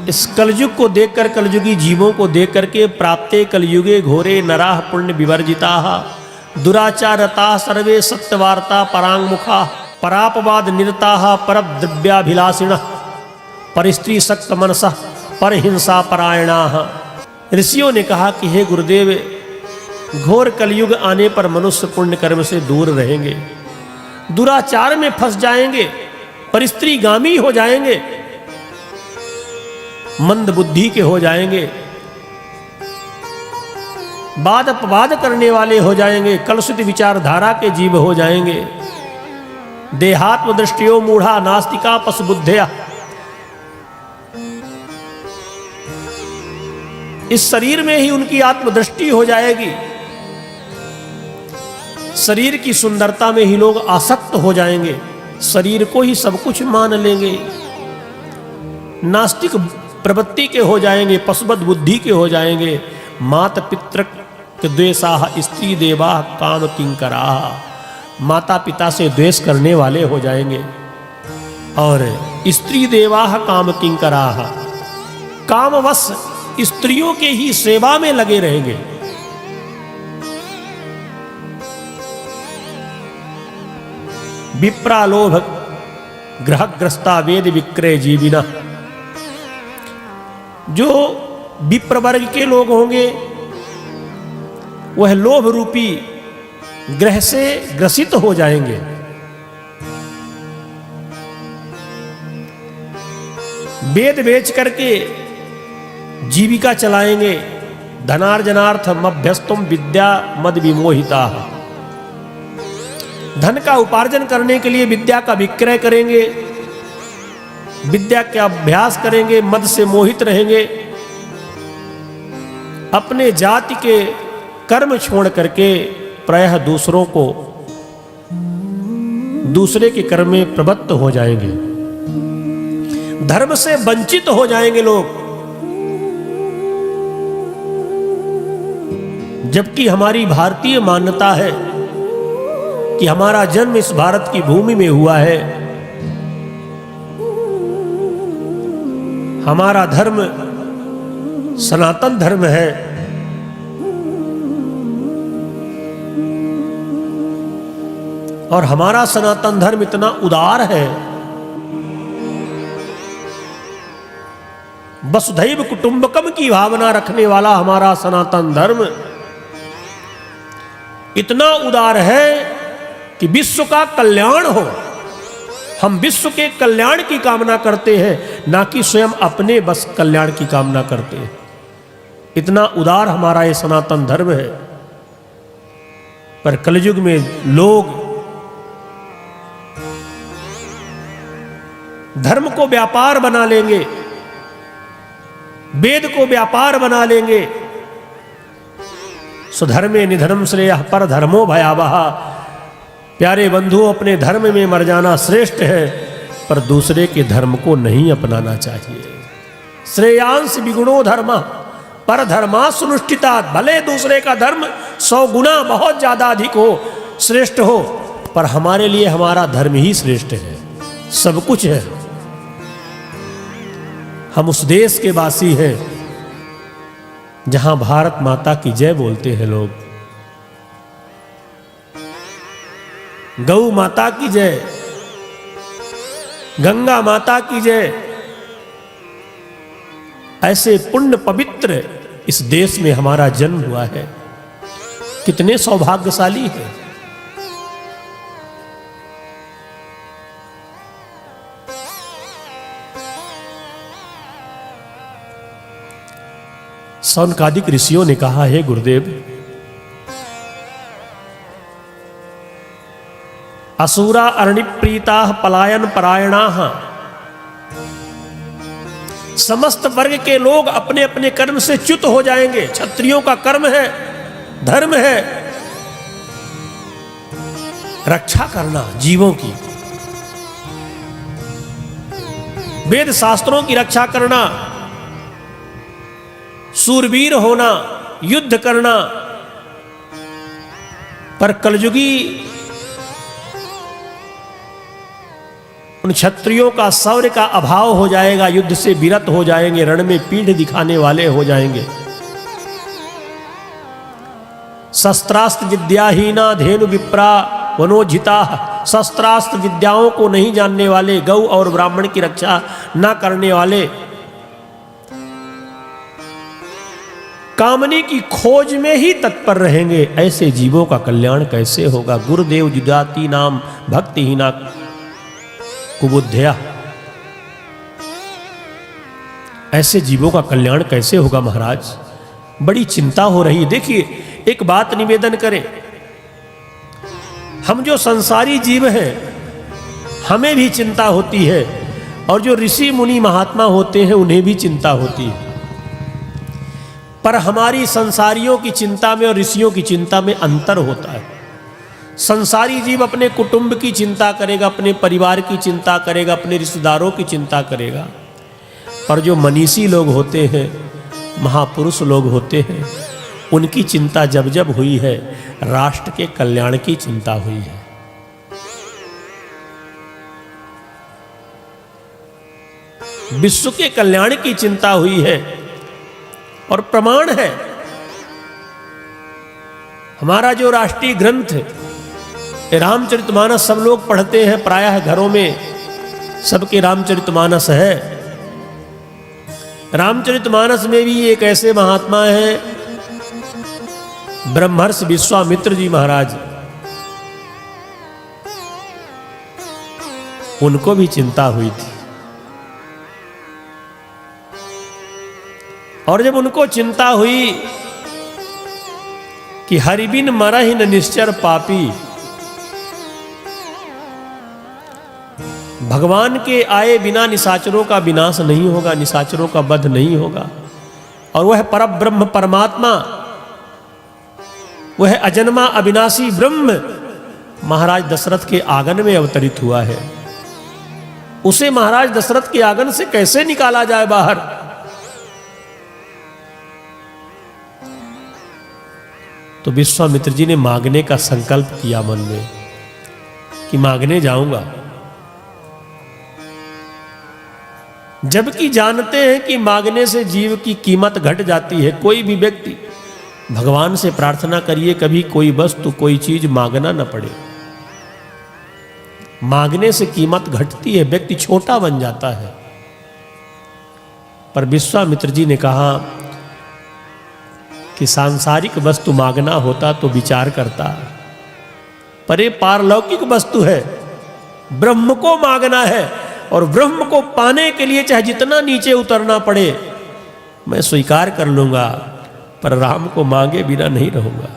इस कलयुग को देखकर, कलयुगी जीवों को देख करके, प्राप्ते कलयुगे घोरे नराः पुण्य विवर्जिताः दुराचारता सर्वे सत्यवार्ता परांगमुखा परापवाद निरताः परद्रव्याभिलाषिणः परिस्त्री सक्त मनसः परहिंसा परायणाः। ऋषियों ने कहा कि हे गुरुदेव, घोर कलयुग आने पर मनुष्य पुण्य कर्म से दूर रहेंगे, दुराचार में फंस जाएंगे, परिस्त्रीगामी हो जाएंगे, मंद बुद्धि के हो जाएंगे, वाद अपवाद करने वाले हो जाएंगे, कलुषित विचारधारा के जीव हो जाएंगे, देहात्म दृष्टियो मूढ़ा नास्तिका पशुबुद्धया। इस शरीर में ही उनकी आत्मदृष्टि हो जाएगी, शरीर की सुंदरता में ही लोग आसक्त हो जाएंगे, शरीर को ही सब कुछ मान लेंगे, नास्तिक प्रवृत्ति के हो जाएंगे, पशुवत बुद्धि के हो जाएंगे, मात पितृ द्वेषाः स्त्री देवाः काम किंकराः। माता पिता से द्वेष करने वाले हो जाएंगे और स्त्री देवाः काम किंकराः, कामवश स्त्रियों के ही सेवा में लगे रहेंगे। विप्रालोभ ग्रहग्रस्ता वेद विक्रय जीविना। जो विप्र वर्ग के लोग होंगे वह लोभ रूपी ग्रह से ग्रसित हो जाएंगे। वेद बेच करके जीविका चलाएंगे। धनार्जनार्थम अभ्यस्तुम विद्या मद विमोहिता। धन का उपार्जन करने के लिए विद्या का विक्रय करेंगे, विद्या का अभ्यास करेंगे, मद से मोहित रहेंगे, अपने जाति के कर्म छोड़ करके प्रायः दूसरों को, दूसरे के कर्म में प्रवृत्त हो जाएंगे, धर्म से वंचित हो जाएंगे लोग। जबकि हमारी भारतीय मान्यता है कि हमारा जन्म इस भारत की भूमि में हुआ है, हमारा धर्म सनातन धर्म है, और हमारा सनातन धर्म इतना उदार है, वसुधैव कुटुंबकम की भावना रखने वाला हमारा सनातन धर्म इतना उदार है कि विश्व का कल्याण हो। हम विश्व के कल्याण की कामना करते हैं, ना कि स्वयं अपने बस कल्याण की कामना करते हैं। इतना उदार हमारा ये सनातन धर्म है। पर कलयुग में लोग धर्म को व्यापार बना लेंगे, वेद को व्यापार बना लेंगे। स्वधर्मे निधर्म श्रेयः पर धर्मो भयावह। प्यारे बंधुओं, अपने धर्म में मर जाना श्रेष्ठ है, पर दूसरे के धर्म को नहीं अपनाना चाहिए। श्रेयांश विगुणो धर्म पर धर्मा सुनुष्ठिता। भले दूसरे का धर्म 100 गुना बहुत ज्यादा अधिक हो, श्रेष्ठ हो, पर हमारे लिए हमारा धर्म ही श्रेष्ठ है, सब कुछ है। हम उस देश के वासी हैं जहां भारत माता की जय बोलते हैं लोग, गौ माता की जय, गंगा माता की जय। ऐसे पुण्य पवित्र इस देश में हमारा जन्म हुआ है, कितने सौभाग्यशाली है। सौनकादिक ऋषियों ने कहा, हे गुरुदेव, असुरा अरणिप्रीताः पलायन परायणाः। समस्त वर्ग के लोग अपने अपने कर्म से च्युत हो जाएंगे। क्षत्रियों का कर्म है, धर्म है रक्षा करना जीवों की, वेद शास्त्रों की रक्षा करना, सूरवीर होना, युद्ध करना। पर कलयुगी उन क्षत्रियों का शौर्य का अभाव हो जाएगा, युद्ध से विरत हो जाएंगे, रण में पीठ दिखाने वाले हो जाएंगे। शस्त्रास्त्र विद्याहीना धेनु विप्रा वनोजिता, शस्त्रास्त्र विद्याओं को नहीं जानने वाले, गौ और ब्राह्मण की रक्षा न करने वाले, कामनी की खोज में ही तत्पर रहेंगे, ऐसे जीवों का कल्याण कैसे होगा। गुरुदेव जुदाती नाम भक्तिहीना कुबुद्धया, ऐसे जीवों का कल्याण कैसे होगा महाराज। बड़ी चिंता हो रही है। देखिए एक बात निवेदन करें, हम जो संसारी जीव हैं हमें भी चिंता होती है, और जो ऋषि मुनि महात्मा होते हैं उन्हें भी चिंता होती है, पर हमारी संसारियों की चिंता में और ऋषियों की चिंता में अंतर होता है। संसारी जीव अपने कुटुंब की चिंता करेगा, अपने परिवार की चिंता करेगा, अपने रिश्तेदारों की चिंता करेगा, और जो मनीषी लोग होते हैं, महापुरुष लोग होते हैं, उनकी चिंता जब जब हुई है राष्ट्र के कल्याण की चिंता हुई है। विश्व के कल्याण की चिंता हुई है, और प्रमाण है हमारा जो राष्ट्रीय ग्रंथ रामचरितमानस सब लोग पढ़ते हैं, प्रायः घरों में सबके रामचरितमानस है। रामचरितमानस में भी एक ऐसे महात्मा हैं ब्रह्मर्षि विश्वामित्र जी महाराज, उनको भी चिंता हुई थी, और जब उनको चिंता हुई कि हरिबिन मरहि न निश्चर पापी, भगवान के आए बिना निशाचरों का विनाश नहीं होगा, निशाचरों का वध नहीं होगा, और वह परब्रह्म परमात्मा, वह अजन्मा अविनाशी ब्रह्म महाराज दशरथ के आंगन में अवतरित हुआ है। उसे महाराज दशरथ के आंगन से कैसे निकाला जाए बाहर। तो विश्वामित्र जी ने मांगने का संकल्प किया मन में कि मांगने जाऊंगा, जबकि जानते हैं कि मांगने से जीव की कीमत घट जाती है। कोई भी व्यक्ति भगवान से प्रार्थना करिए, कभी कोई वस्तु कोई चीज मांगना न पड़े। मांगने से कीमत घटती है, व्यक्ति छोटा बन जाता है। पर विश्वामित्र जी ने कहा कि सांसारिक वस्तु मांगना होता तो विचार करता, पर ये पारलौकिक वस्तु है, ब्रह्म को मांगना है, और ब्रह्म को पाने के लिए चाहे जितना नीचे उतरना पड़े मैं स्वीकार कर लूंगा, पर राम को मांगे बिना नहीं रहूंगा।